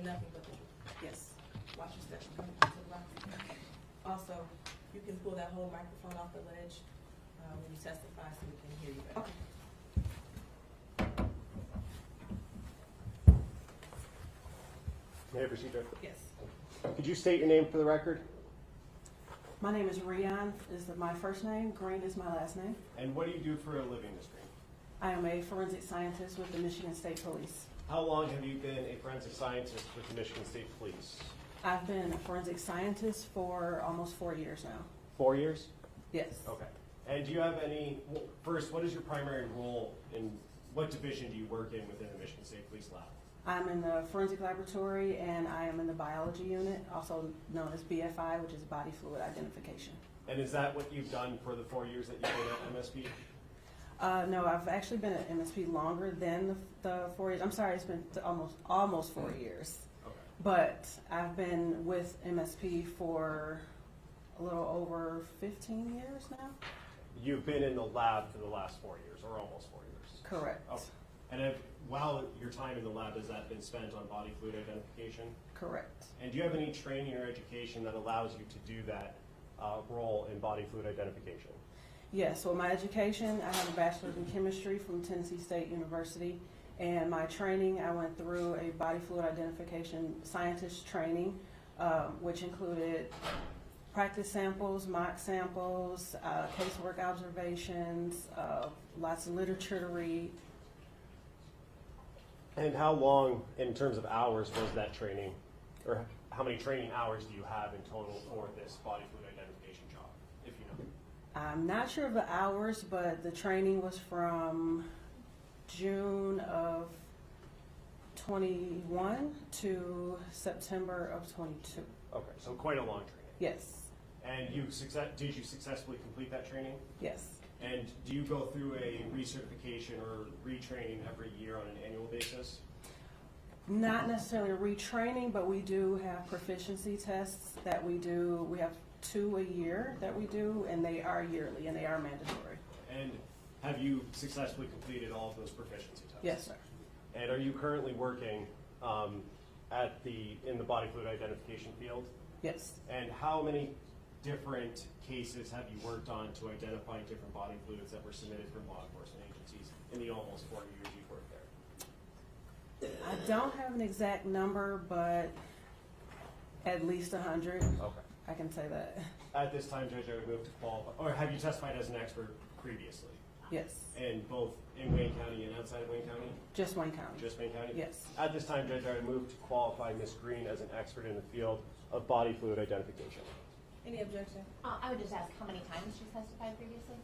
and nothing but the, yes, watch your step. Also, you can pull that whole microphone off the ledge when you testify so we can hear you better. Okay. May I proceed, Judge? Yes. Could you state your name for the record? My name is Rian, is my first name. Green is my last name. And what do you do for a living, Ms. Green? I am a forensic scientist with the Michigan State Police. How long have you been a forensic scientist with the Michigan State Police? I've been a forensic scientist for almost 4 years now. 4 years? Yes. Okay. And do you have any, first, what is your primary role in, what division do you work in within the Michigan State Police lab? I'm in the forensic laboratory and I am in the biology unit, also known as BFI, which is body fluid identification. And is that what you've done for the 4 years that you've been at MSP? No, I've actually been at MSP longer than the 4 years. I'm sorry, it's been almost 4 years. Okay. But I've been with MSP for a little over 15 years now. You've been in the lab for the last 4 years, or almost 4 years? Correct. Okay. And while your time in the lab, has that been spent on body fluid identification? Correct. And do you have any training or education that allows you to do that role in body fluid identification? Yes, well, my education, I have a bachelor's in chemistry from Tennessee State University, and my training, I went through a body fluid identification scientist training, which included practice samples, mock samples, casework observations, lots of literature to read. And how long, in terms of hours, was that training? Or how many training hours do you have in total for this body fluid identification job, if you know? I'm not sure of the hours, but the training was from June of 21 to September of 22. Okay, so quite a long training. Yes. And did you successfully complete that training? Yes. And do you go through a recertification or retraining every year on an annual basis? Not necessarily retraining, but we do have proficiency tests that we do. We have 2 a year that we do, and they are yearly, and they are mandatory. And have you successfully completed all of those proficiency tests? Yes, sir. And are you currently working in the body fluid identification field? Yes. And how many different cases have you worked on to identify different body fluids that were submitted from law enforcement agencies in the almost 4 years you've worked there? I don't have an exact number, but at least 100. Okay. I can say that. At this time, Judge, I would move to qualify, or have you testified as an expert previously? Yes. And both in Wayne County and outside of Wayne County? Just Wayne County. Just Wayne County? Yes. At this time, Judge, I would move to qualify Ms. Green as an expert in the field of body fluid identification. Any objection? I would just ask how many times she's testified previously?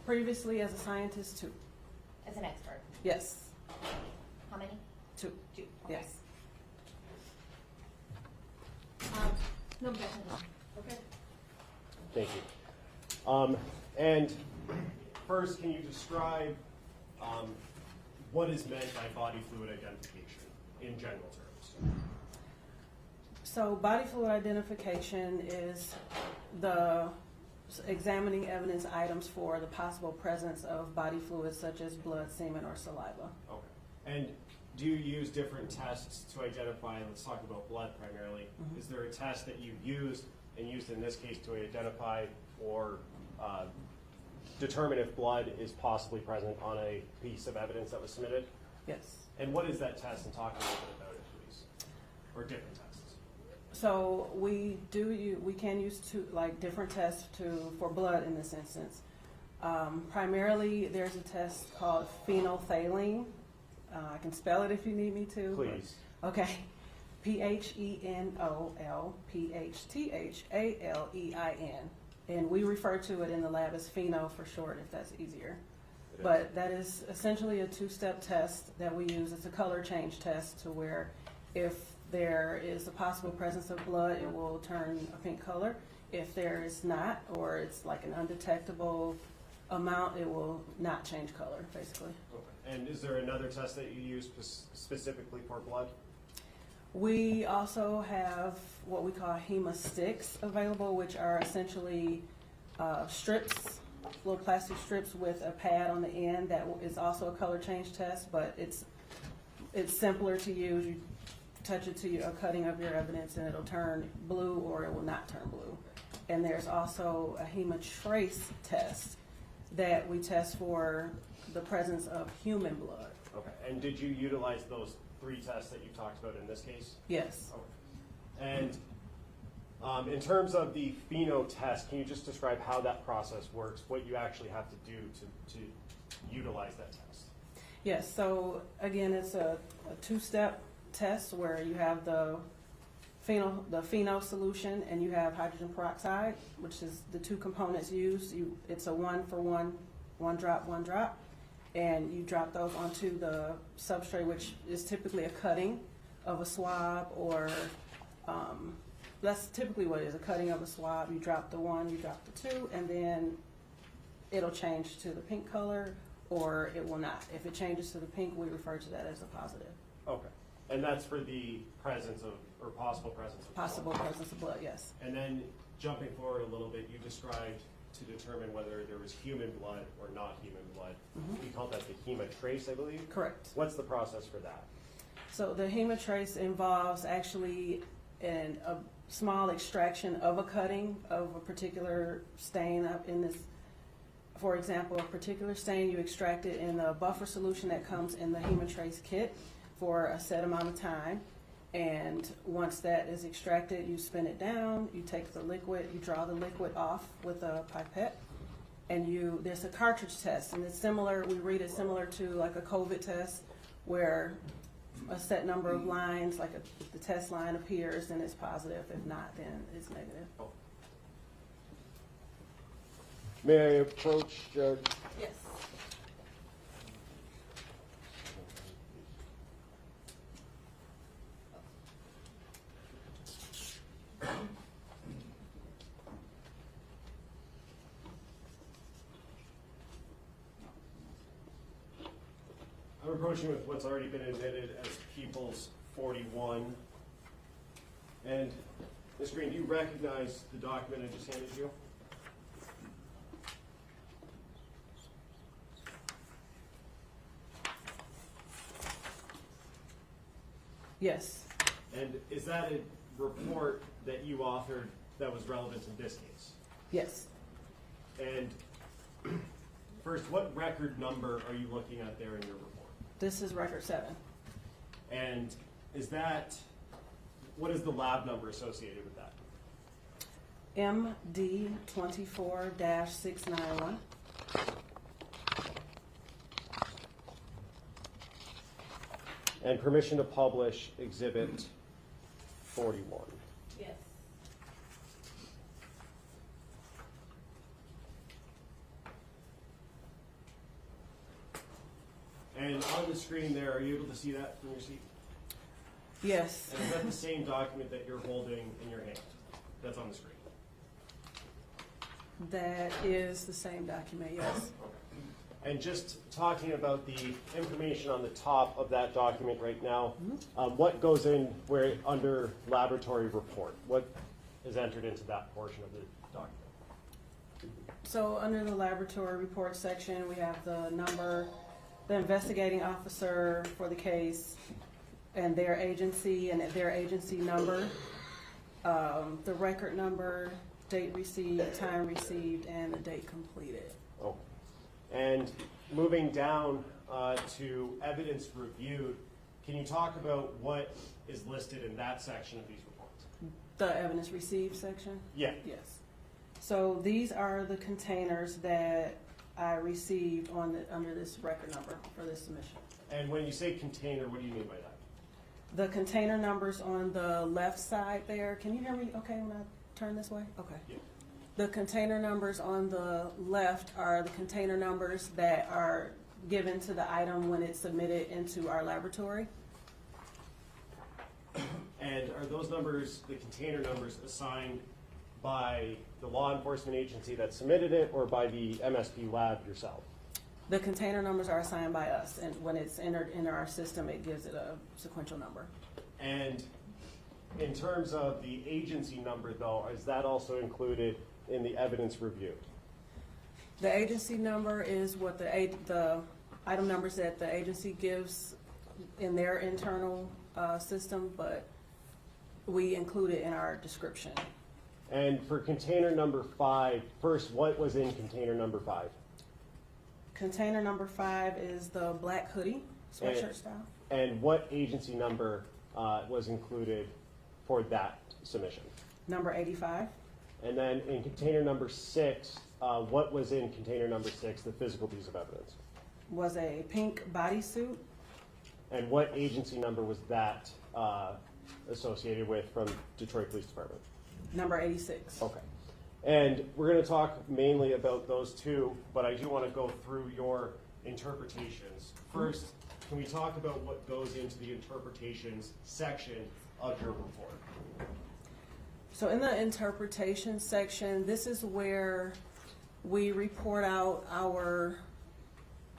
Previously as a scientist, 2. As an expert? Yes. How many? 2. 2. Okay. Yes. No objection. Okay. Thank you. And first, can you describe what is meant by body fluid identification in general terms? So body fluid identification is the examining evidence items for the possible presence of body fluids such as blood, semen, or saliva. Okay. And do you use different tests to identify, let's talk about blood primarily, is there a test that you've used and used in this case to identify or determine if blood is possibly present on a piece of evidence that was submitted? Yes. And what is that test, and talk a little bit about it, please, or different tests? So we can use different tests for blood in this instance. Primarily, there's a test called phenolphthalein. I can spell it if you need me to. Please. Okay. PHENOLPHTHALEIN. And we refer to it in the lab as pheno for short, if that's easier. But that is essentially a 2-step test that we use. It's a color change test to where if there is a possible presence of blood, it will turn a pink color. If there is not, or it's like an undetectable amount, it will not change color, basically. Okay. And is there another test that you use specifically for blood? We also have what we call hemosticks available, which are essentially strips, little plastic strips with a pad on the end that is also a color change test, but it's simpler to use. You touch it to a cutting of your evidence and it'll turn blue or it will not turn blue. And there's also a hemotrace test that we test for the presence of human blood. Okay, and did you utilize those 3 tests that you talked about in this case? Yes. Okay. And in terms of the pheno test, can you just describe how that process works, what you actually have to do to utilize that test? Yes, so again, it's a 2-step test where you have the pheno solution and you have hydrogen peroxide, which is the 2 components used. It's a 1-for-1, 1 drop, and you drop those onto the substrate, which is typically a cutting of a swab, or that's typically what it is, a cutting of a swab. You drop the 1, you drop the 2, and then it'll change to the pink color, or it will not. If it changes to the pink, we refer to that as a positive. Okay, and that's for the presence of, or possible presence of Possible blood. presence of blood, yes. And then jumping forward a little bit, you described to determine whether there was human blood or not human blood. Mhm. We call that the hemotrace, I believe? Correct. What's the process for that? So the hemotrace involves actually a small extraction of a cutting of a particular stain up in this. For example, a particular stain, you extract it in the buffer solution that comes in the hemotrace kit for a set amount of time. And once that is extracted, you spin it down, you take the liquid, you draw the liquid off with a pipette, and there's a cartridge test, and it's similar, we read it similar to like a COVID test, where a set number of lines, like the test line appears, then it's positive. If not, then it's negative. May I approach Judge? Yes. I'm approaching with what's already been admitted as People's 41. And Ms. Green, do you recognize the document I just handed you? Yes. And is that a report that you authored that was relevant in this case? Yes. And first, what record number are you looking at there in your report? This is record 7. And what is the lab number associated with that? MD 24-691. And permission to publish Exhibit 41. Yes. And on the screen there, are you able to see that from your seat? Yes. And is that the same document that you're holding in your hand that's on the screen? That is the same document, yes. Okay. And just talking about the information on the top of that document right now, what goes in where under laboratory report? What is entered into that portion of the document? So under the laboratory report section, we have the number, the investigating officer for the case, and their agency number, the record number, date received, time received, and the date completed. Oh. And moving down to evidence reviewed, can you talk about what is listed in that section of these reports? The evidence received section? Yeah. Yes. So these are the containers that I received under this record number for this submission. And when you say container, what do you mean by that? The container numbers on the left side there, can you hear me okay when I turn this way? Okay. Yeah. The container numbers on the left are the container numbers that are given to the item when it's submitted into our laboratory. And are those numbers, the container numbers, assigned by the law enforcement agency that submitted it or by the MSP lab yourself? The container numbers are assigned by us, and when it's entered into our system, it gives it a sequential number. And in terms of the agency number, though, is that also included in the evidence review? The agency number is what the item numbers that the agency gives in their internal system, but we include it in our description. And for container number 5, first, what was in container number 5? Container number 5 is the black hoodie, sweatshirt style. And what agency number was included for that submission? Number 85. And then in container number 6, what was in container number 6, the physical piece of evidence? Was a pink bodysuit. And what agency number was that associated with from Detroit Police Department? Number 86. Okay. And we're going to talk mainly about those two, but I do want to go through your interpretations. First, can we talk about what goes into the interpretations section of your report? So in the interpretation section, this is where we report out our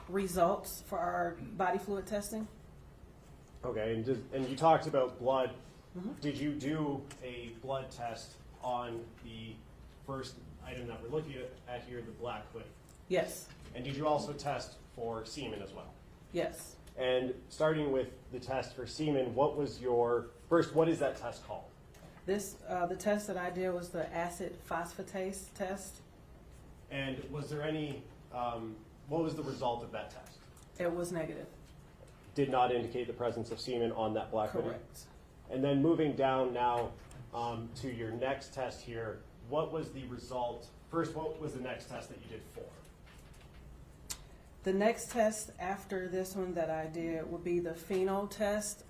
results for our body fluid testing. Okay, and you talked about blood. Did you do a blood test on the first item that we're looking at here, the black hoodie? Yes. And did you also test for semen as well? Yes. And starting with the test for semen, what was your, first, what is that test called? This, the test that I did was the acid phosphatase test. And was there any, what was the result of that test? It was negative. Did not indicate the presence of semen on that black hoodie? Correct. And then moving down now to your next test here, what was the result? First, what was the next test that you did for? The next test after this one that I did would be the pheno test.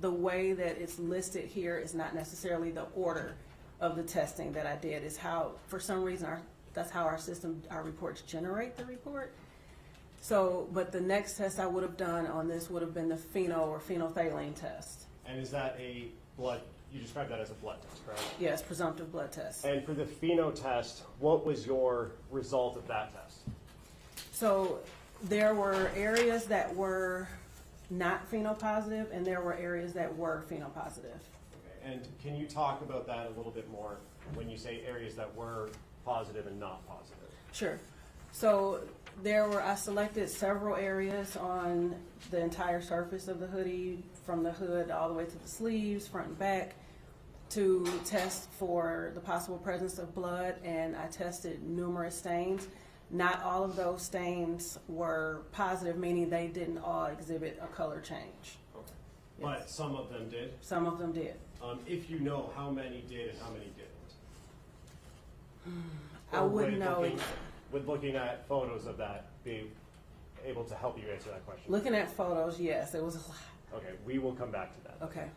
The way that it's listed here is not necessarily the order of the testing that I did. Is how, for some reason, that's how our system, our reports generate the report. So, but the next test I would have done on this would have been the pheno or phenolphthalein test. And is that a blood, you described that as a blood test, correct? Yes, presumptive blood test. And for the pheno test, what was your result of that test? So there were areas that were not phenopositive, and there were areas that were phenopositive. Okay. And can you talk about that a little bit more when you say areas that were positive and not positive? Sure. So I selected several areas on the entire surface of the hoodie, from the hood all the way to the sleeves, front and back, to test for the possible presence of blood, and I tested numerous stains. Not all of those stains were positive, meaning they didn't all exhibit a color change. Okay. But some of them did? Some of them did. If you know, how many did and how many didn't? I wouldn't know. Would looking at photos of that be able to help you answer that question? Looking at photos, yes, it was a lot. Okay, we will come back to that. Okay.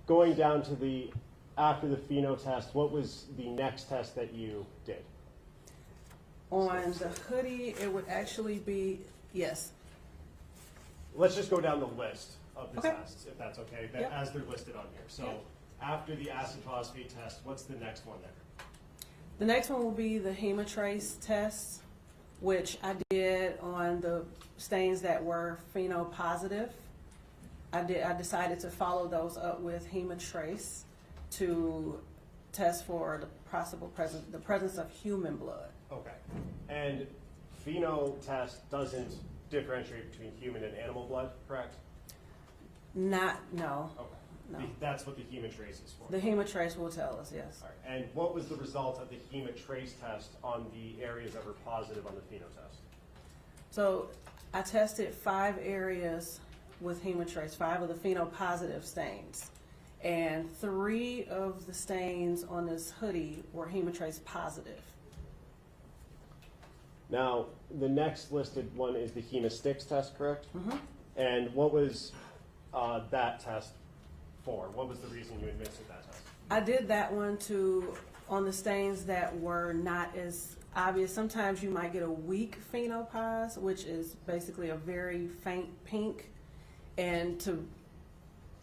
Going down to after the pheno test, what was the next test that you did? On the hoodie, it would actually be, yes. Let's just go down the list of the Okay. tests, if that's okay, Yep. as they're listed on here. So Yep. after the acid phosphate test, what's the next one there? The next one will be the hemotrace test, which I did on the stains that were phenopositive. I decided to follow those up with hemotrace to test for the possible presence of human blood. Okay. And pheno test doesn't differentiate between human and animal blood, correct? No. Okay. No. That's what the hemotrace is for. The hemotrace will tell us, yes. All right. And what was the result of the hemotrace test on the areas that were positive on the pheno test? So I tested 5 areas with hemotrace, 5 of the phenopositive stains. And 3 of the stains on this hoodie were hemotrace positive. Now, the next listed one is the hemosticks test, correct? Mm-hmm. And what was that test for? What was the reason you administered that test? I did that one on the stains that were not as obvious. Sometimes you might get a weak phenopause, which is basically a very faint pink. And to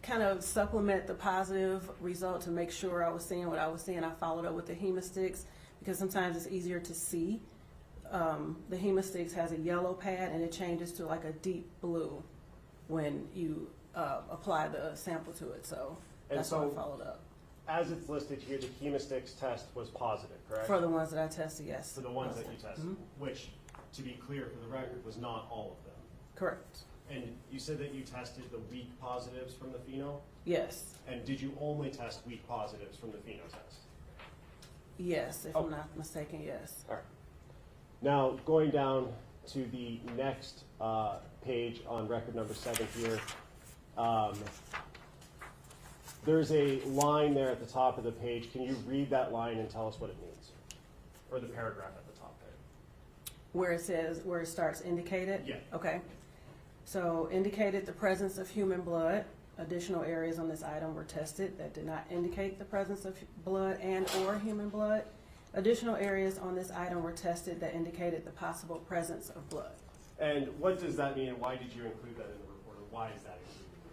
kind of supplement the positive result to make sure I was seeing what I was seeing, I followed up with the hemosticks, because sometimes it's easier to see. The hemosticks has a yellow pad, and it changes to like a deep blue when you apply the sample to it. So that's why I followed up. As it's listed here, the hemosticks test was positive, correct? For the ones that I tested, yes. For the ones that you tested, Mhm. which, to be clear for the record, was not all of them. Correct. And you said that you tested the weak positives from the pheno? Yes, And did you only test weak positives from the pheno test? yes, if Oh. I'm not mistaken, yes. All right. Now, going down to the next page on record number 7 here, there's a line there at the top of the page. Can you read that line and tell us what it means? Or the paragraph at the top there. Where it says, where it starts indicated? Yeah. Okay. So indicated the presence of human blood. Additional areas on this item were tested that did not indicate the presence of blood and or human blood. Additional areas on this item were tested that indicated the possible presence of blood. And what does that mean, and why did you include that in the report, or why is that included in the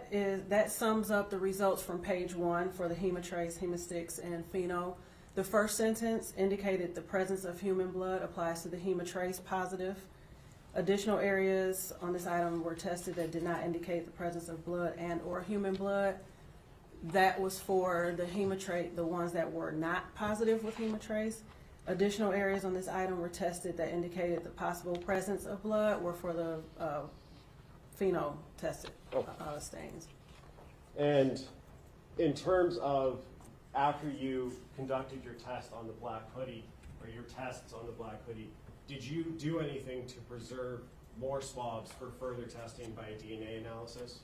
report? That sums up the results from page 1 for the hemotrace, hemosticks, and pheno. The first sentence indicated the presence of human blood applies to the hemotrace positive. Additional areas on this item were tested that did not indicate the presence of blood and or human blood. That was for the hemotrace, the ones that were not positive with hemotrace. Additional areas on this item were tested that indicated the possible presence of blood were for the pheno tested stains. And in terms of after you conducted your test on the black hoodie, or your tests on the black hoodie, did you do anything to preserve more swabs for further testing by a DNA analysis?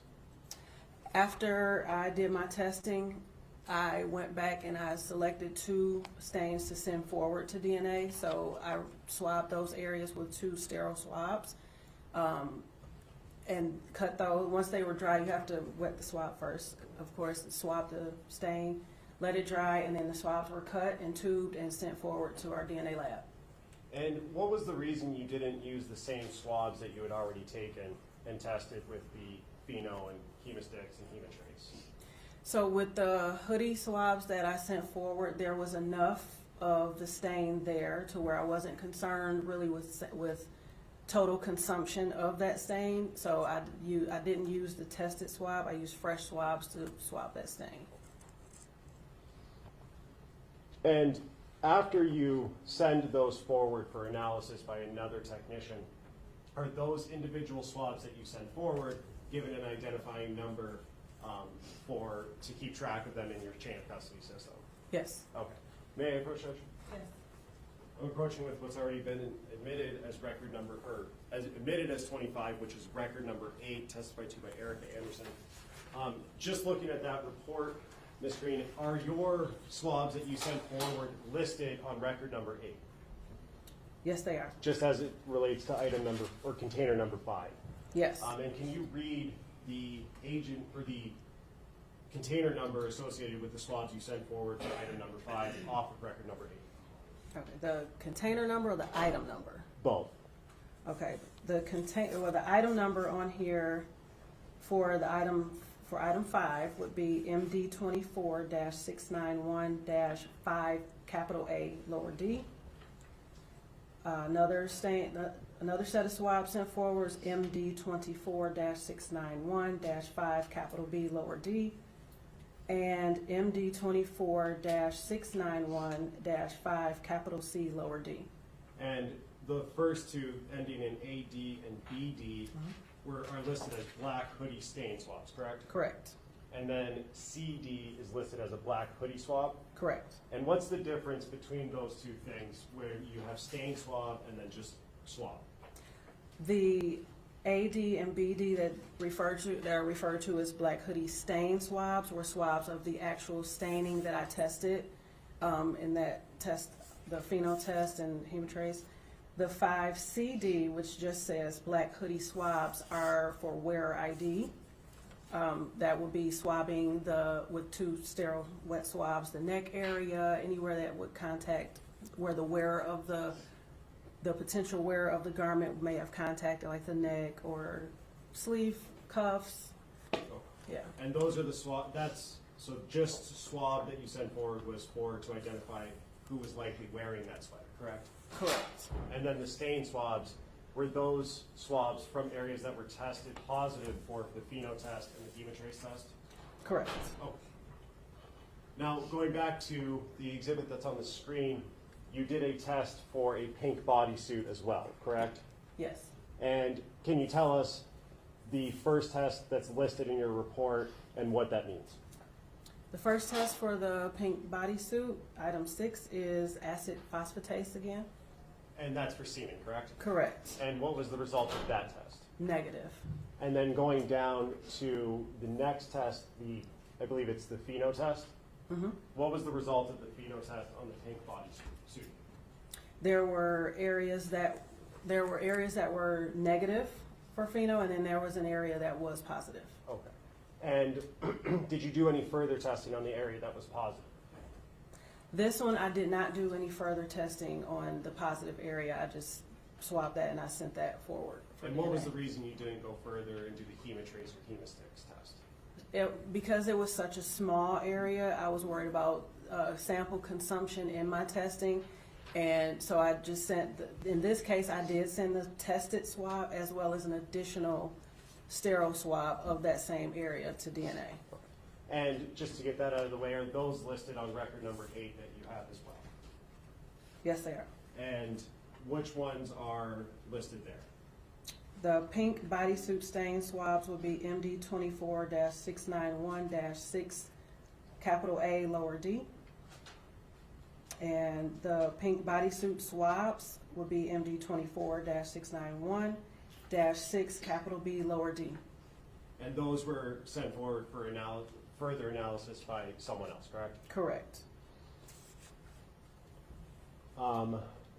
After I did my testing, I went back and I selected 2 stains to send forward to DNA. So I swabbed those areas with 2 sterile swabs and cut those. Once they were dry, you have to wet the swab first. Of course, swab the stain, let it dry, and then the swabs were cut and tubed and sent forward to our DNA lab. And what was the reason you didn't use the same swabs that you had already taken and tested with the pheno and hemosticks and hemotrace? So with the hoodie swabs that I sent forward, there was enough of the stain there to where I wasn't concerned really with total consumption of that stain. So I didn't use the tested swab. I used fresh swabs to swab that stain. And after you send those forward for analysis by another technician, are those individual swabs that you send forward given an identifying number to keep track of them in your chain of custody system? Yes. Okay. May I approach, Judge? Yes. I'm approaching with what's already been admitted as record number, or as admitted as 25, which is record number 8, testified to by Erica Anderson. Just looking at that report, Ms. Green, are your swabs that you sent forward listed on record number 8? Yes, they are. Just as it relates to item number, or container number 5? Yes. And can you read the agent, or the container number associated with the swabs you sent forward for item number 5 off of record number 8? Okay. The container number or the item number? Both. Okay. The item number on here for item 5 would be MD 24-691-5 capital A lower D. Another set of swabs sent forward is MD 24-691-5 capital B lower D, and MD 24-691-5 capital C lower D. And the first 2 ending in AD and BD are listed as black hoodie stain swabs, correct? Correct. And then CD is listed as a black hoodie swab. Correct. And what's the difference between those 2 things where you have stain swab and then just swab? The AD and BD that are referred to as black hoodie stain swabs were swabs of the actual staining that I tested in that test, the pheno test and hemotrace. The 5 CD, which just says black hoodie swabs, are for wearer ID. That would be swabbing with 2 sterile wet swabs, the neck area, anywhere that would contact where the wearer of the potential wearer of the garment may have contacted, like the neck or sleeve cuffs. Okay. Yeah. And those are the swab, so just swab that you sent forward was to identify who was likely wearing that sweater, correct? Correct. And then the stain swabs, were those swabs from areas that were tested positive for the pheno test and the hemotrace test? Correct. Oh. Now, going back to the exhibit that's on the screen, you did a test for a pink bodysuit as well, correct? Yes. And can you tell us the first test that's listed in your report and what that means? The first test for the pink bodysuit, item 6, is acid phosphatase again. And that's for semen, correct? Correct. And what was the result of that test? Negative. And then going down to the next test, I believe it's the pheno test. Mm-hmm. What was the result of the pheno test on the pink bodysuit? There were areas that were negative for pheno, and then there was an area that was positive. Okay. And did you do any further testing on the area that was positive? This one, I did not do any further testing on the positive area. I just swabbed that and I sent that forward. And what was the reason you didn't go further into the hemotrace or hemosticks test? Because it was such a small area, I was worried about sample consumption in my testing. And so I just sent, in this case, I did send the tested swab as well as an additional sterile swab of that same area to DNA. And just to get that out of the way, are those listed on record number 8 that you have as well? Yes, they are. And which ones are listed there? The pink bodysuit stain swabs will be MD 24-691-6, capital A, lower D. And the pink bodysuit swabs will be MD 24-691-6, capital B, lower D. And those were sent forward for further analysis by someone else, correct? Correct.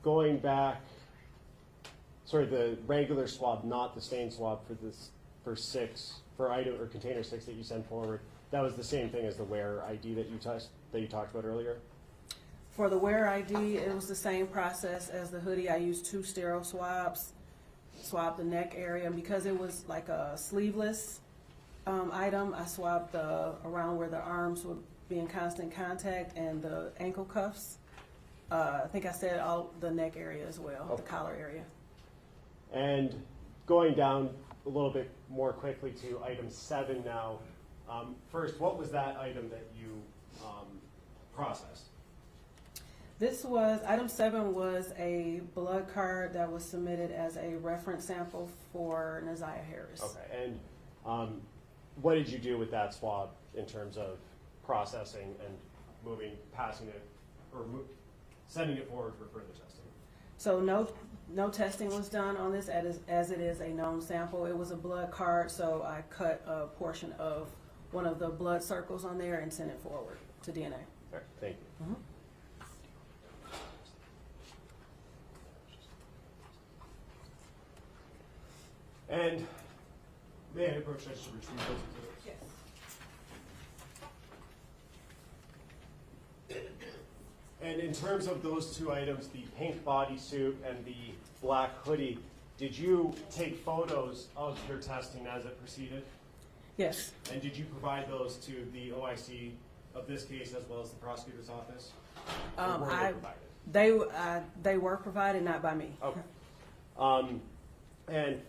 Going back, sorry, the regular swab, not the stain swab for item or container 6 that you sent forward, that was the same thing as the wearer ID that you talked about earlier? For the wearer ID, it was the same process as the hoodie. I used 2 sterile swabs, swabbed the neck area, and because it was like a sleeveless item, I swabbed around where the arms would be in constant contact and the ankle cuffs. I think I said all the neck area as well, Okay. the collar area. And going down a little bit more quickly to item 7 now. First, what was that item that you processed? Item 7 was a blood card that was submitted as a reference sample for Naziah Harris. Okay, and what did you do with that swab in terms of processing and passing it, or sending it forward for further testing? So no testing was done on this as it is a known sample. It was a blood card, so I cut a portion of one of the blood circles on there and sent it forward to DNA. All right, thank you. Mhm. And may I approach that to retrieve those exhibits? Yes. And in terms of those 2 items, the pink bodysuit and the black hoodie, did you take photos of your testing as it proceeded? Yes. And did you provide those to the OIC of this case as well as the prosecutor's office? Or were they provided? They were provided, not by me. Okay. And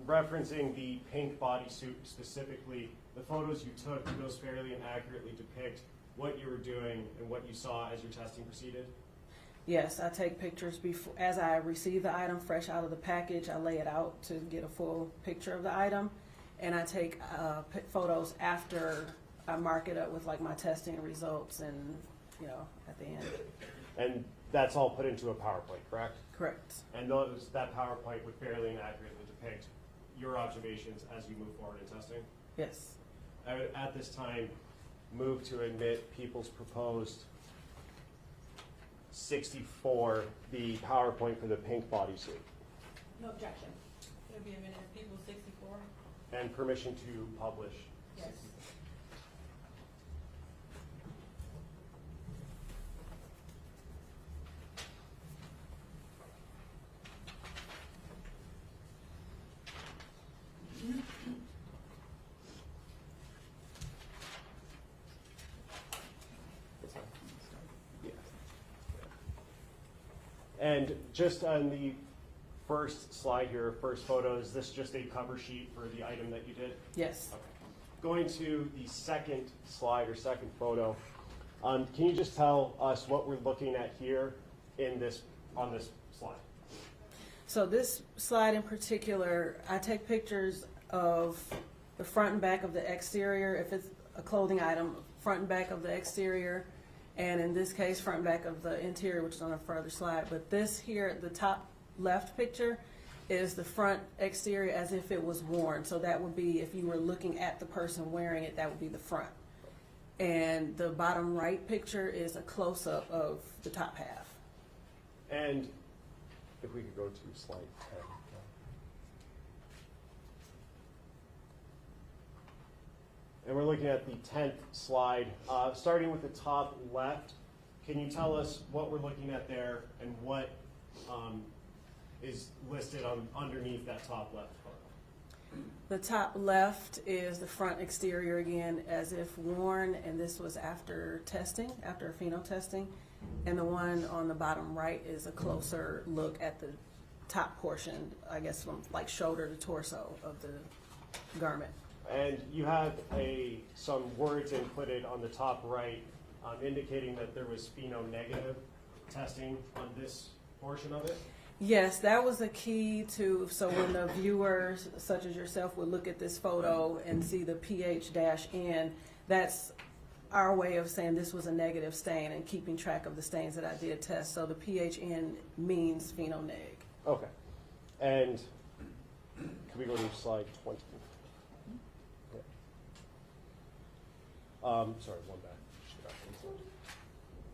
referencing the pink bodysuit specifically, the photos you took, did those fairly and accurately depict what you were doing and what you saw as your testing proceeded? Yes, I take pictures before, as I receive the item fresh out of the package. I lay it out to get a full picture of the item, and I take photos after I mark it up with like my testing results and at the end. And that's all put into a PowerPoint, correct? Correct. And that PowerPoint would fairly and accurately depict your observations as you move forward in testing? Yes. I would, at this time, move to admit people's proposed 64, the PowerPoint for the pink bodysuit, No objection. It'll be a minute. People 64? and permission to publish. Yes. And just on the first slide here, first photo, is this just a cover sheet for the item that you did? Yes. Okay. Going to the second slide or second photo, can you just tell us what we're looking at here on this slide? So this slide in particular, I take pictures of the front and back of the exterior, if it's a clothing item, front and back of the exterior, and in this case, front and back of the interior, which is on a further slide. But this here, the top left picture, is the front exterior as if it was worn. So that would be, if you were looking at the person wearing it, that would be the front. And the bottom right picture is a close-up of the top half. And if we could go to slide 10. And we're looking at the 10th slide. Starting with the top left, can you tell us what we're looking at there and what is listed underneath that top left photo? The top left is the front exterior again, as if worn, and this was after testing, after pheno testing. And the one on the bottom right is a closer look at the top portion, I guess from like shoulder to torso of the garment. And you have some words included on the top right indicating that there was pheno negative testing on this portion of it. Yes, that was a key to, so when the viewers, such as yourself, would look at this photo and see the pH-N, that's our way of saying this was a negative stain and keeping track of the stains that I did test. So the pH-N means pheno neg. Okay. And can we go to slide 20? Sorry, one back.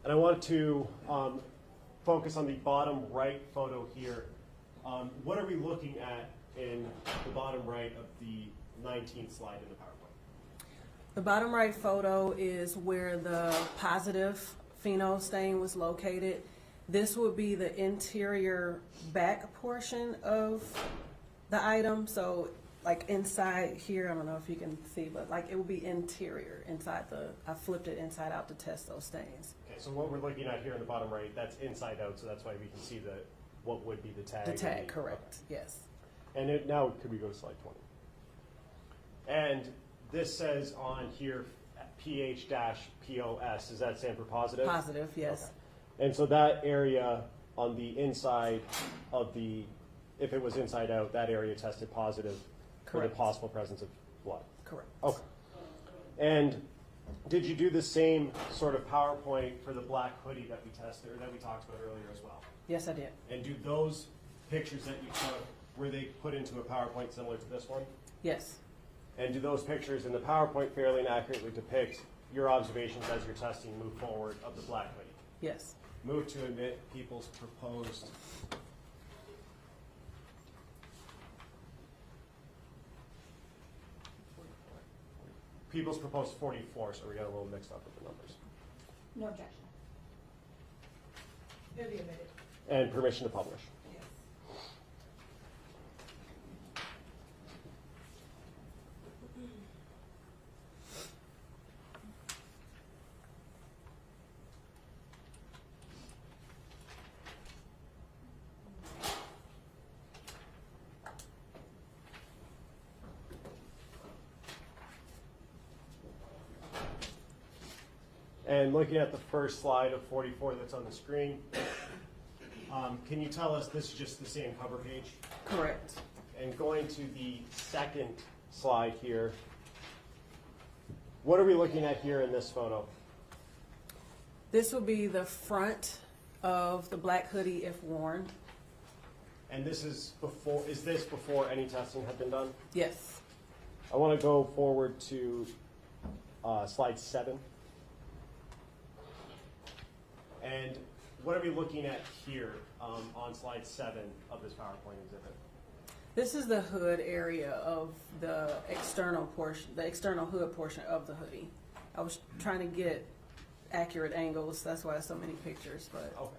And I want to focus on the bottom right photo here. What are we looking at in the bottom right of the 19th slide in the PowerPoint? The bottom right photo is where the positive pheno stain was located. This would be the interior back portion of the item. So like inside here, I don't know if you can see, but like it would be interior inside I flipped it inside out to test those stains. Okay, so what we're looking at here in the bottom right, that's inside out, so that's why we can see what would be the tag. The tag, correct, okay. Yes. And now could we go to slide 20? And this says on here PH-POS, does that stand for positive? Positive, yes. Okay. And so that area on the inside of if it was inside out, that area tested positive. For the possible presence of blood. Correct. Okay. And did you do the same sort of PowerPoint for the black hoodie that we tested or that we talked about earlier as well? Yes, I did. And do those pictures that you took, were they put into a PowerPoint similar to this one? Yes. And do those pictures in the PowerPoint fairly and accurately depict your observations as your testing move forward of the black hoodie? Yes. Move to admit people's proposed People's proposed 44, so we got a little mixed up with the numbers. No objection. It'll be admitted. And permission to publish. Yes. And looking at the first slide of 44 that's on the screen, can you tell us this is just the same cover page? Correct. And going to the second slide here, what are we looking at here in this photo? This will be the front of the black hoodie if worn. And this is this before any testing had been done? Yes. I want to go forward to slide 7. And what are we looking at here on slide 7 of this PowerPoint exhibit? This is the hood area of the external portion, the external hood portion of the hoodie. I was trying to get accurate angles, that's why so many pictures, but. Okay.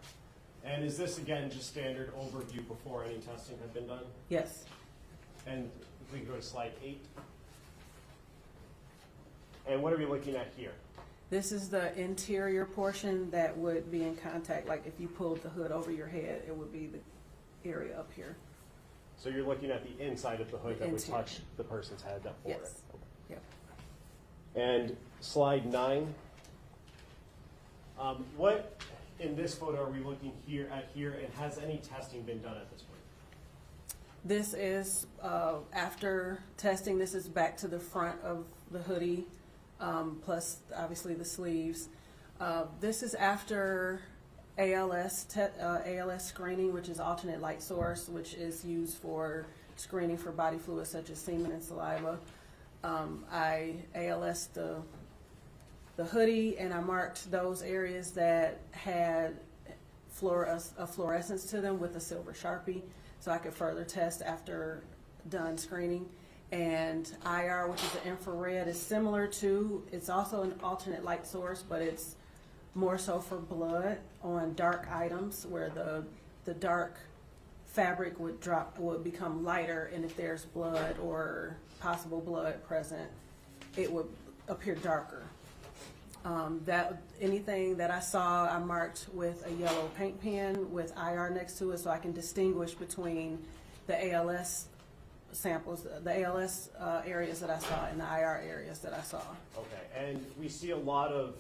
And is this, again, just standard overview before any testing had been done? Yes. And if we can go to slide 8. And what are we looking at here? This is the interior portion that would be in contact, like if you pulled the hood over your head, it would be the area up here. So you're looking at the inside of the hood that would Interior. touch the person's head that wore it. Yes. Okay. Yep. And slide 9. What in this photo are we looking at here, and has any testing been done at this point? This is, after testing, this is back to the front of the hoodie, plus obviously the sleeves. This is after ALS screening, which is alternate light source, which is used for screening for body fluids such as semen and saliva. I ALS the hoodie, and I marked those areas that had a fluorescence to them with a silver Sharpie, so I could further test after done screening. And IR, which is the infrared, is similar to, it's also an alternate light source, but it's more so for blood on dark items where the dark fabric would become lighter, and if there's blood or possible blood present, it would appear darker. Anything that I saw, I marked with a yellow paint pen with IR next to it, so I can distinguish between the ALS samples, the ALS areas that I saw and the IR areas that I saw. Okay, and we see a lot of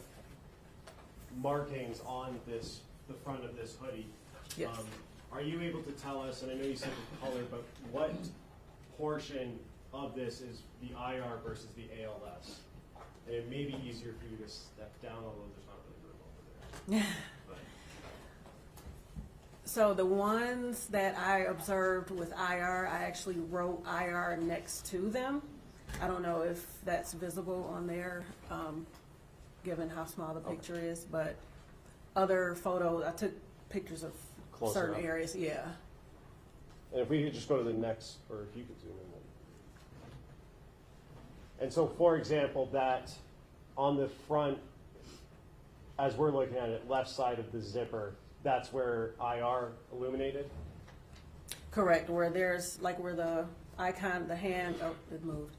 markings on the front of this hoodie. Yes. Are you able to tell us, and I know you said the color, but what portion of this is the IR versus the ALS? And it may be easier for you to step down, although there's not really room over there. But So the ones that I observed with IR, I actually wrote IR next to them. I don't know if that's visible on there, given how small the picture is, but other photos, I took pictures of Close certain enough. areas, yeah. And if we could just go to the next, or if you could zoom in. And so, for example, that on the front, as we're looking at it, left side of the zipper, that's where IR illuminated? Correct, where there's, like where the icon, the hand, oh, it moved.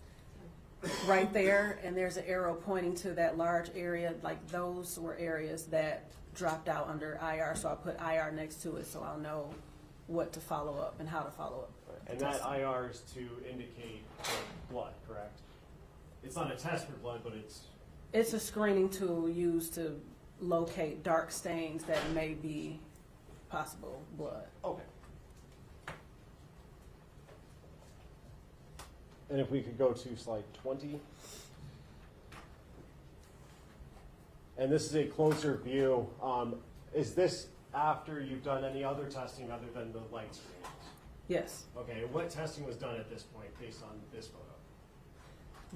Right there, and there's an arrow pointing to that large area, like those were areas that dropped out under IR, so I put IR next to it so I'll know what to follow up and how to follow up. And that IR is to indicate blood, correct? It's not a test for blood, but It's a screening tool used to locate dark stains that may be possible blood. okay. And if we could go to slide 20. And this is a closer view. Is this after you've done any other testing other than the light screenings? Yes. Okay, what testing was done at this point based on this photo?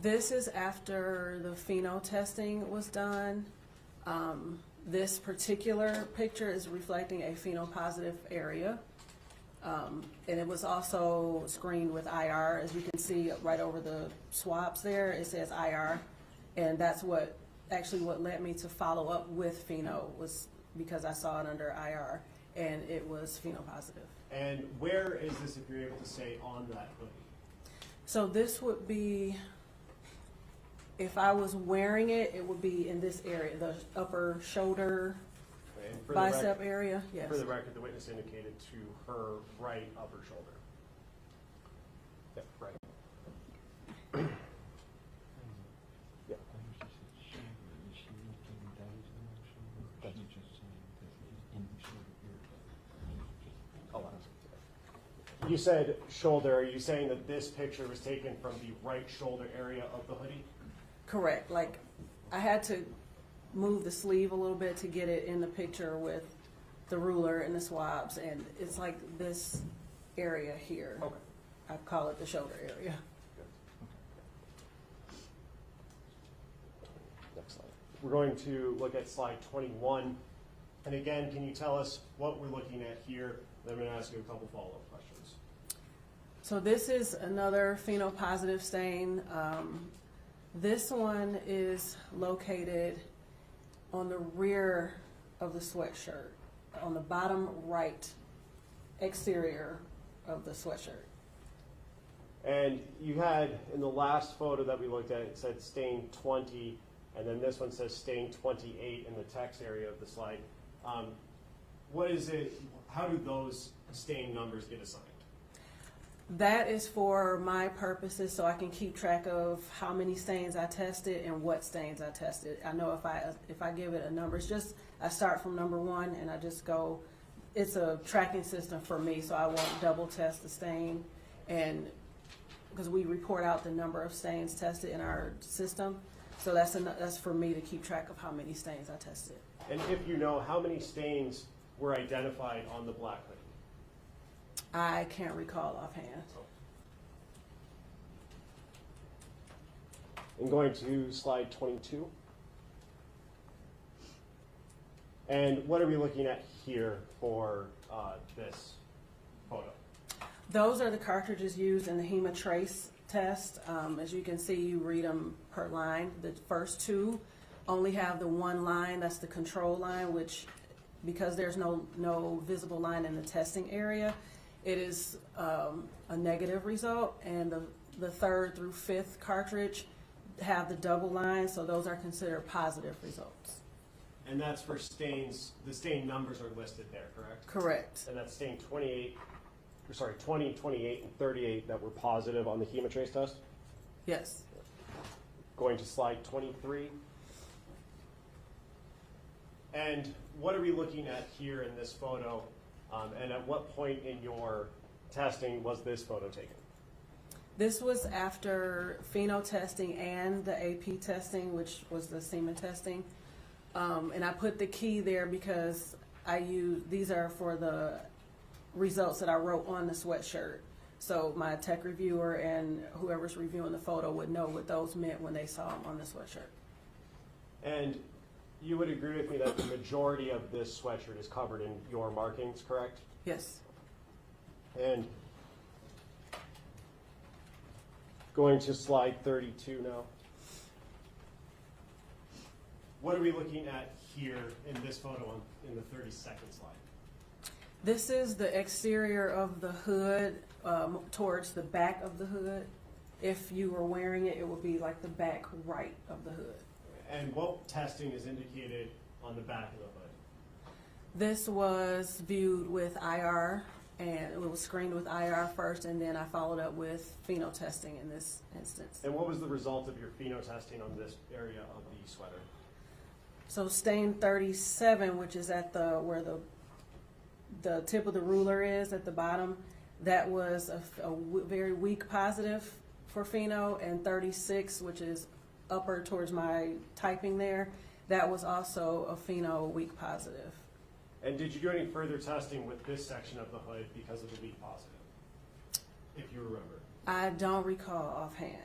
This is after the pheno testing was done. This particular picture is reflecting a phenopositive area. And it was also screened with IR. As you can see right over the swabs there, it says IR. And that's what led me to follow up with pheno, was because I saw it under IR and it was phenopositive. And where is this, if you're able to say, on that hoodie? So this would be, if I was wearing it, it would be in this area, the upper shoulder, And for the bicep record, area, yes. For the record, the witness indicated to her right upper shoulder. Yep, right. Yep. Oh, you said shoulder. Are you saying that this picture was taken from the right shoulder area of the hoodie? Correct. Like, I had to move the sleeve a little bit to get it in the picture with the ruler and the swabs, and it's like this area here. Okay. I call it the shoulder area. Next slide. We're going to look at slide 21. And again, can you tell us what we're looking at here? Then I'm going to ask you a couple follow-up questions. So this is another phenopositive stain. This one is located on the rear of the sweatshirt, on the bottom right exterior of the sweatshirt. And you had, in the last photo that we looked at, it said stain 20, and then this one says stain 28 in the text area of the slide. What is it, how do those stain numbers get assigned? That is for my purposes, so I can keep track of how many stains I tested and what stains I tested. I know if I give it a number, it's just, I start from number 1 and I just go, it's a tracking system for me, so I won't double test the stain. And because we report out the number of stains tested in our system, so that's for me to keep track of how many stains I tested. And if you know, how many stains were identified on the black hoodie? I can't recall offhand. And going to slide 22. And what are we looking at here for this photo? Those are the cartridges used in the hemotrace test. As you can see, you read them per line. The first two only have the one line, that's the control line, which, because there's no visible line in the testing area, it is a negative result. And the third through fifth cartridge have the double line, so those are considered positive results. And that's for stains, the stain numbers are listed there, correct? Correct. And that's stain 20, 28, and 38 that were positive on the hemotrace test? Yes. Going to slide 23. And what are we looking at here in this photo? And at what point in your testing was this photo taken? This was after pheno testing and the AP testing, which was the semen testing. And I put the key there because these are for the results that I wrote on the sweatshirt. So my tech reviewer and whoever's reviewing the photo would know what those meant when they saw them on the sweatshirt. And you would agree with me that the majority of this sweatshirt is covered in your markings, correct? Yes. And going to slide 32 now. What are we looking at here in this photo in the 32nd slide? This is the exterior of the hood towards the back of the hood. If you were wearing it, it would be like the back right of the hood. And what testing is indicated on the back of the hood? This was viewed with IR, and it was screened with IR first, and then I followed up with pheno testing in this instance. And what was the result of your pheno testing on this area of the sweater? So stain 37, which is at where the tip of the ruler is at the bottom, that was a very weak positive for pheno, and 36, which is upper towards my typing there, that was also a pheno weak positive. And did you do any further testing with this section of the hood because of the weak positive, if you remember? I don't recall offhand.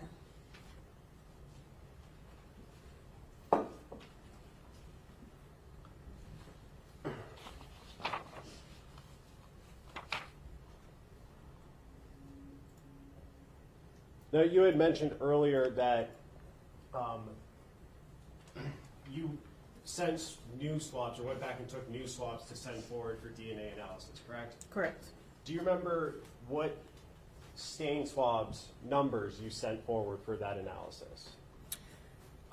Now, you had mentioned earlier that you sent new swabs, or went back and took new swabs to send forward for DNA analysis, correct? Correct. Do you remember what stain swabs numbers you sent forward for that analysis?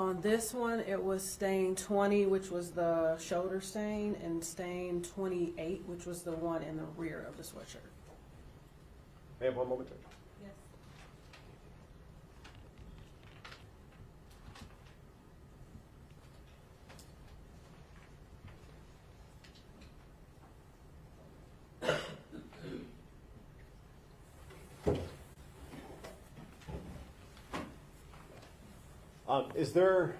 On this one, it was stain 20, which was the shoulder stain, and stain 28, which was the one in the rear of the sweatshirt. May I have one moment? Yes. Is there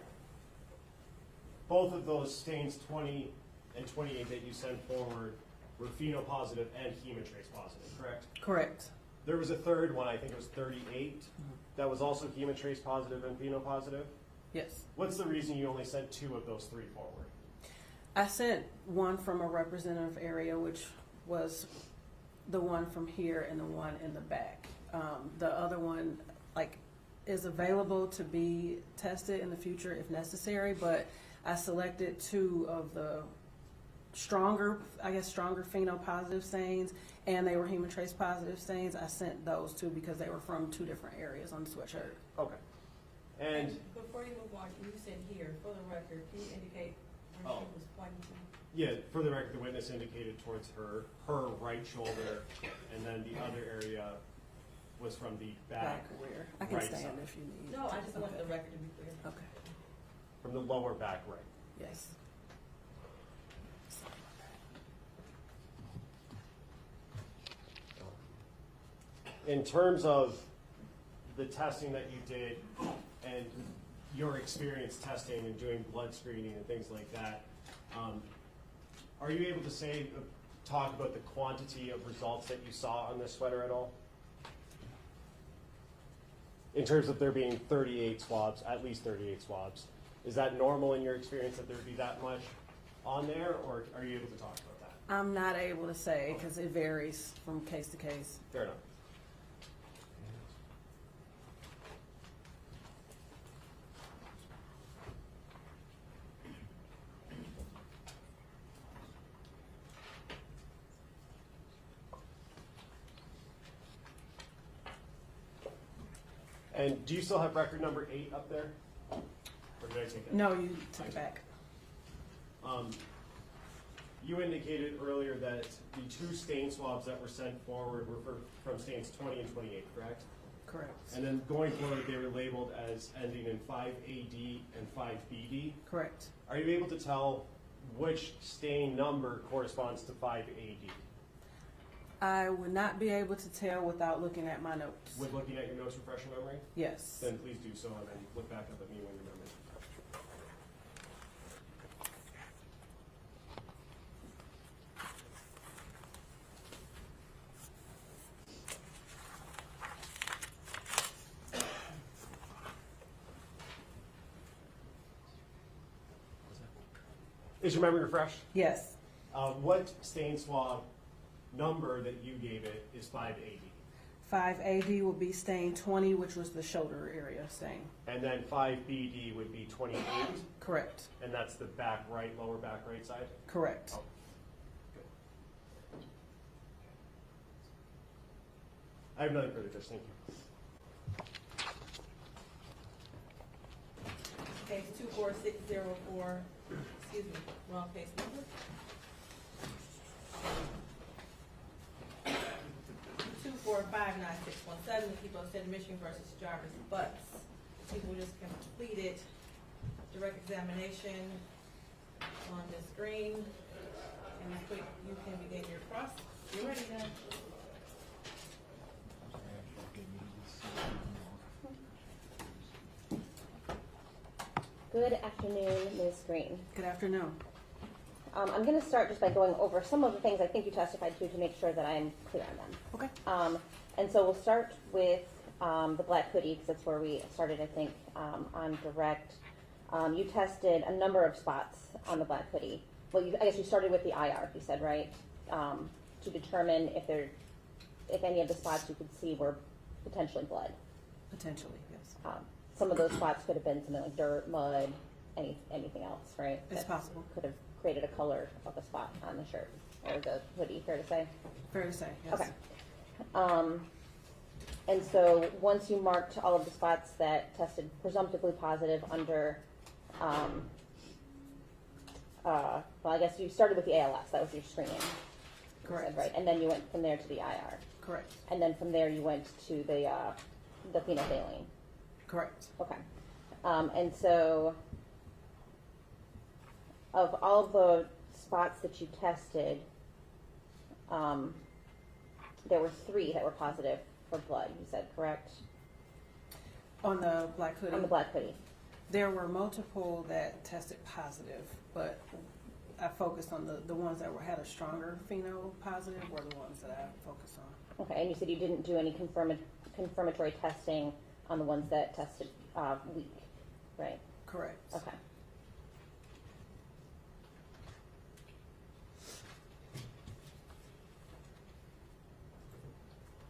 both of those stains, 20 and 28, that you sent forward were pheno positive and hemotrace positive, correct? Correct. There was a third one, I think it was 38, that was also hemotrace positive and pheno positive. Yes. What's the reason you only sent 2 of those 3 forward? I sent one from a representative area, which was the one from here and the one in the back. The other one, is available to be tested in the future if necessary, but I selected 2 of the stronger pheno positive stains, and they were hemotrace positive stains. I sent those 2 because they were from 2 different areas on the sweatshirt. Okay. And before you move on, you said here, for the record, can you indicate where she was pointing to? yeah, for the record, the witness indicated towards her right shoulder, and then the other area was from the back rear. I can right stand side. if you need. No, I just want the record to be clear. Okay. From the lower back right. Yes. in terms of the testing that you did and your experience testing and doing blood screening and things like that, are you able to talk about the quantity of results that you saw on this sweater at all? In terms of there being 38 swabs, at least 38 swabs. Is that normal in your experience that there would be that much on there, or are you able to talk about that? I'm not able to say because it varies from case to case. Fair enough. And do you still have record number 8 up there? Or did I take it? No, you took it back. You indicated earlier that the 2 stain swabs that were sent forward were from stains 20 and 28, correct? Correct. And then going forward, they were labeled as ending in 5AD and 5BD. Correct. Are you able to tell which stain number corresponds to 5AD? I would not be able to tell without looking at my notes. With looking at your notes refresh your memory? Yes. Then please do so, and then look back up at me when you remember. Is your memory refreshed? Yes. What stain swab number that you gave it is 5AD? 5AD would be stain 20, which was the shoulder area stain. And then 5BD would be 28? Correct. And that's the back right, lower back right side? Correct. Oh, good. I have nothing further, Judge. Thank you. Case 24604, excuse me, wrong case number. 2459617, the people of the state of Michigan versus Jarvis Butts. People just completed direct examination on the screen. And you can begin your process. You're ready now. Good afternoon, Ms. Green. Good afternoon. I'm going to start just by going over some of the things I think you testified to make sure that I'm clear on them. Okay. And so we'll start with the black hoodie, because that's where we started, I think, on direct. You tested a number of spots on the black hoodie. Well, I guess you started with the IR, you said, right? To determine if any of the spots you could see were potentially blood. Potentially, yes. Some of those spots could have been something like dirt, mud, anything else, right? It's That possible. could have created a color of a spot on the shirt or the hoodie, fair to say? Fair to say, yes. Okay. And so once you marked all of the spots that tested presumptively positive under, well, I guess you started with the ALS, that was your screening. You Correct. said, right, and then you went from there to the IR. Correct. And then from there you went to the phenolphthalein. Correct. Okay. And so of all the spots that you tested, there were 3 that were positive for blood, you said, correct? On the black hoodie? On the black hoodie. There were multiple that tested positive, but I focused on the ones that had a stronger pheno positive were the ones that I focused on. Okay, and you said you didn't do any confirmatory testing on the ones that tested weak, right? Correct. Okay.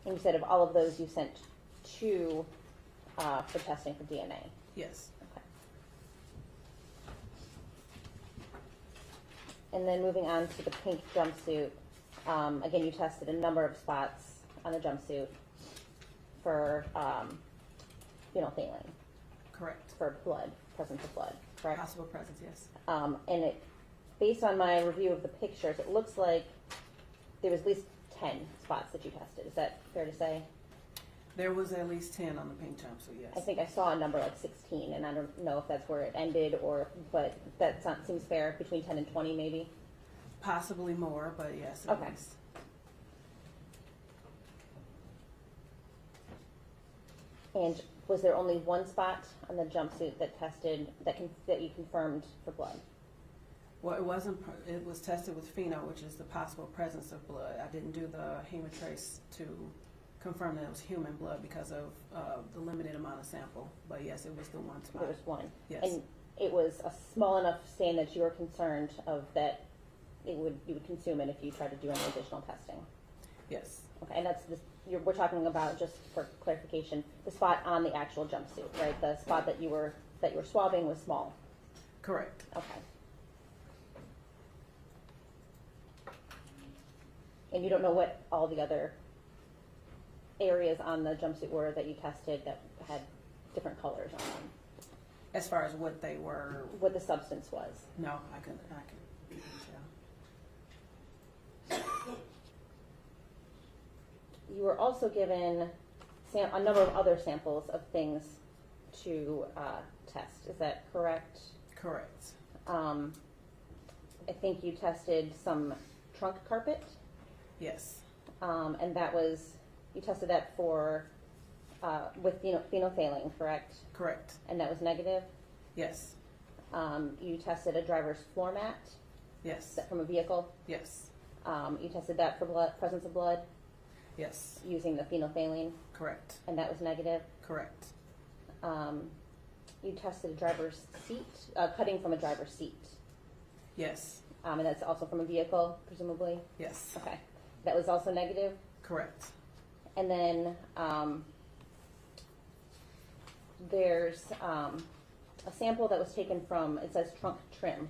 And you said of all of those, you sent 2 for testing for DNA. Yes. Okay. And then moving on to the pink jumpsuit, again, you tested a number of spots on the jumpsuit for phenolphthalein, Correct. for blood, presence of blood, correct? Possible presence, yes. And it, based on my review of the pictures, it looks like there was at least 10 spots that you tested. Is that fair to say? There was at least 10 on the pink jumpsuit, yes. I think I saw a number like 16, and I don't know if that's where it ended, but that seems fair, between 10 and 20 maybe? Possibly more, but yes, at Okay. least. And was there only one spot on the jumpsuit that tested, that you confirmed for blood? Well, it wasn't, it was tested with pheno, which is the possible presence of blood. I didn't do the hemotrace to confirm that it was human blood because of the limited amount of sample. But yes, it was the one spot. There was one. Yes. And it was a small enough stain that you were concerned of that you would consume it if you tried to do any additional testing. Yes. Okay, and that's this, we're talking about, just for clarification, the spot on the actual jumpsuit, right? The spot that you were swabbing was small. Correct. Okay. And you don't know what all the other areas on the jumpsuit were that you tested that had different colors on them? As far as what they were, What the substance was? no, I couldn't tell. You were also given a number of other samples of things to test. Is that correct? Correct. I think you tested some trunk carpet, Yes. and that was, you tested that for with phenolphthalein, correct? Correct. And that was negative. Yes. You tested a driver's floor mat Yes. from a vehicle. Yes. You tested that for presence of blood Yes. using the phenolphthalein, Correct. and that was negative. Correct. You tested a driver's seat, cutting from a driver's seat, Yes. and that's also from a vehicle, presumably. Yes. Okay, that was also negative. Correct. And then there's a sample that was taken from, it says trunk trim.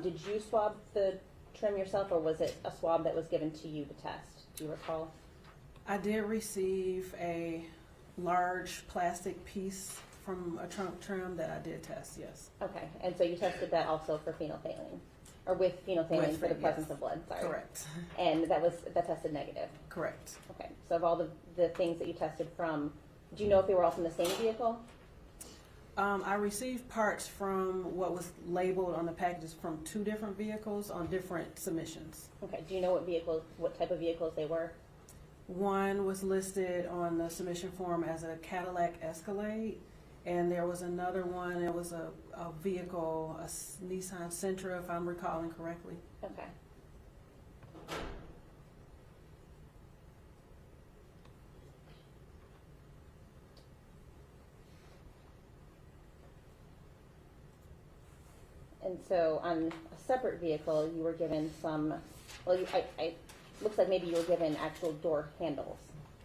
Did you swab the trim yourself, or was it a swab that was given to you to test? Do you recall? I did receive a large plastic piece from a trunk trim that I did test, yes. Okay, and so you tested that also for phenolphthalein, or with phenolphthalein With for the it, presence yes. of blood, sorry. Correct. And that tested negative. Correct. Okay, so of all the things that you tested from, do you know if they were all from the same vehicle? I received parts from what was labeled on the packages from 2 different vehicles on different submissions. Okay, do you know what type of vehicles they were? One was listed on the submission form as a Cadillac Escalade, and there was another one, it was a vehicle, a Nissan Sentra, if I'm recalling correctly. Okay. And so on a separate vehicle, you were given some, well, looks like maybe you were given actual door handles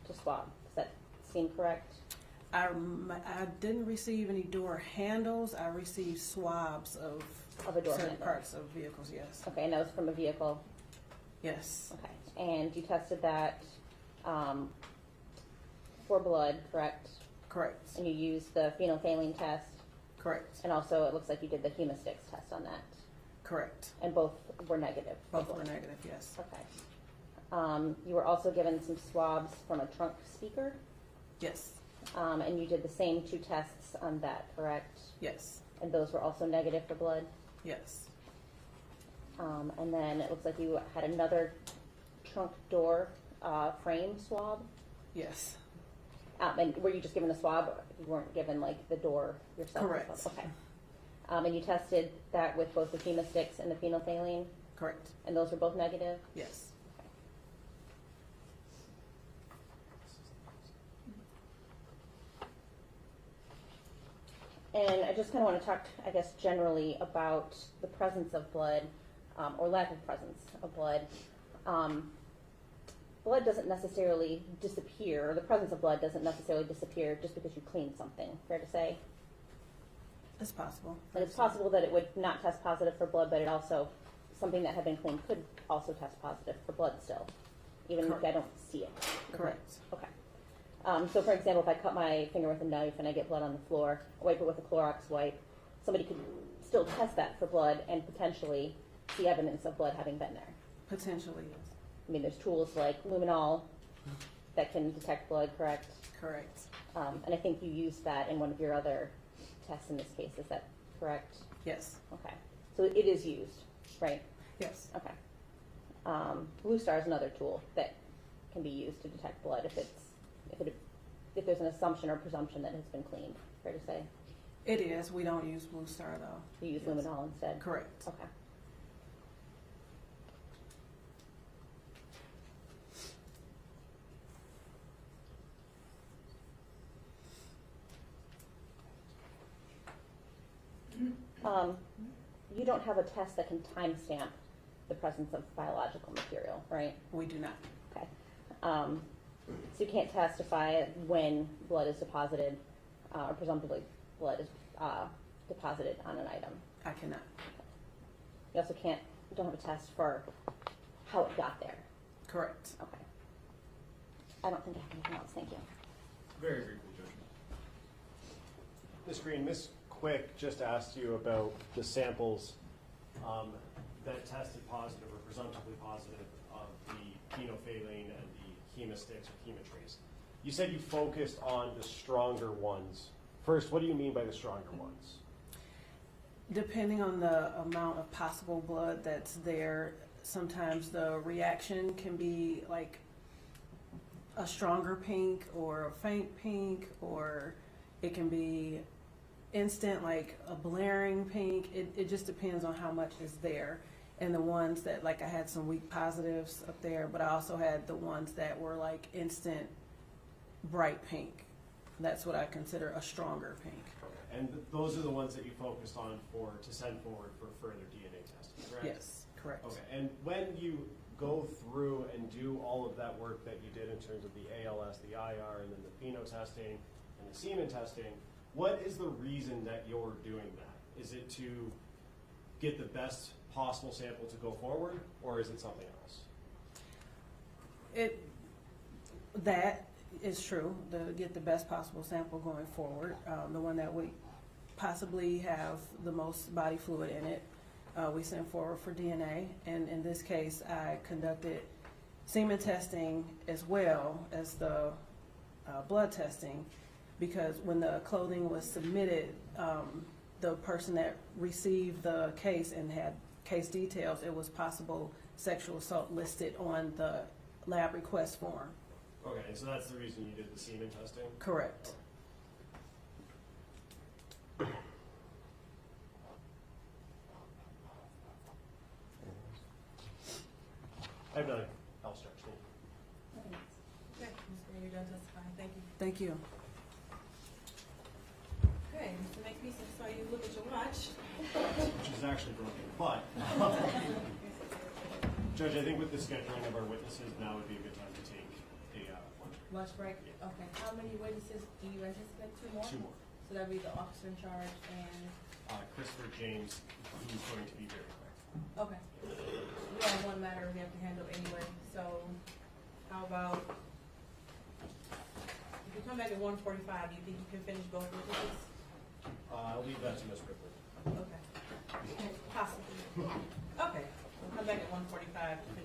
to swab. Does that seem correct? I didn't receive any door handles, I received swabs of Of a door certain handle? parts of vehicles, yes. Okay, and that was from a vehicle? Yes. Okay, and you tested that for blood, correct? Correct. And you used the phenolphthalein test, Correct. and also it looks like you did the hemostix test on that, Correct. and both were negative. for Both were blood. negative, yes. Okay. You were also given some swabs from a trunk speaker, Yes. and you did the same 2 tests on that, correct? Yes. And those were also negative for blood. Yes. And then it looks like you had another trunk door frame swab. Yes. And were you just given the swab? Or you weren't given like the door yourself? Correct. Okay. And you tested that with both the hemostix and the phenolphthalein, Correct. and those were both negative? Yes. And I just kind of want to talk, I guess, generally about the presence of blood, or lack of presence of blood. Blood doesn't necessarily disappear, or the presence of blood doesn't necessarily disappear just because you clean something, fair to say? It's possible. And it's possible that it would not test positive for blood, but it also, something that had been cleaned could also test positive for blood still, even if I Correct. don't see it. Correct. Okay. So for example, if I cut my finger with a knife and I get blood on the floor, I wipe it with a Clorox wipe, somebody could still test that for blood and potentially see evidence of blood having been there. Potentially, yes. I mean, there's tools like luminol that can detect blood, correct? Correct. And I think you used that in one of your other tests in this case, is that correct? Yes. Okay. So it is used, right? Yes. Okay. Blue Star is another tool that can be used to detect blood if it if there's an assumption or presumption that has been cleaned, fair to say? It is. We don't use Blue Star though. You use Yes. luminol instead? Correct. Okay. You don't have a test that can timestamp the presence of biological material, right? We do not. Okay. So you can't testify when blood is deposited, or presumptively blood is deposited on an item. I cannot. You also don't have a test for how it got there. Correct. Okay. I don't think I have anything else. Thank you. Very briefly, Judge. Ms. Green, Ms. Quick just asked you about the samples that tested positive or presumptively positive of the phenolphthalein and the hemostats or hemotrace. You said you focused on the stronger ones. First, what do you mean by the stronger ones? Depending on the amount of possible blood that's there, sometimes the reaction can be like a stronger pink or a faint pink, or it can be instant, like a blaring pink. It just depends on how much is there. And the ones that, like, I had some weak positives up there, but I also had the ones that were like instant bright pink. That's what I consider a stronger pink. Okay. And those are the ones that you focused on to send forward for further DNA testing, correct? Yes, correct. Okay. And when you go through and do all of that work that you did in terms of the ALS, the IR, and then the pheno testing and the semen testing, what is the reason that you're doing that? Is it to get the best possible sample to go forward, or is it something else? That is true, to get the best possible sample going forward, the one that we possibly have the most body fluid in it. We sent forward for DNA, and in this case, I conducted semen testing as well as the blood testing, because when the clothing was submitted, the person that received the case and had case details, it was possible sexual assault listed on the lab request form. Okay, and so that's the reason you did the semen testing? Correct. I have nothing else, Judge. Okay, Ms. Green, you're done testifying. Thank you. Thank you. Okay, Mr. Makepeace, I saw you look at your watch. Which is actually broken, but Judge, I think with the scheduling of our witnesses, now would be a good time to take a lunch break. Lunch break? Okay, how many witnesses do you anticipate? Two more? Two more. So that'd be the officer in charge and, Christopher James, who's going to be very quick. okay. We have one matter we have to handle anyway, so how about, if you come back at 1:45, do you think you can finish both witnesses? I'll leave that to Ms. Ripley. Okay. Possibly. Okay, we'll come back at 1:45 to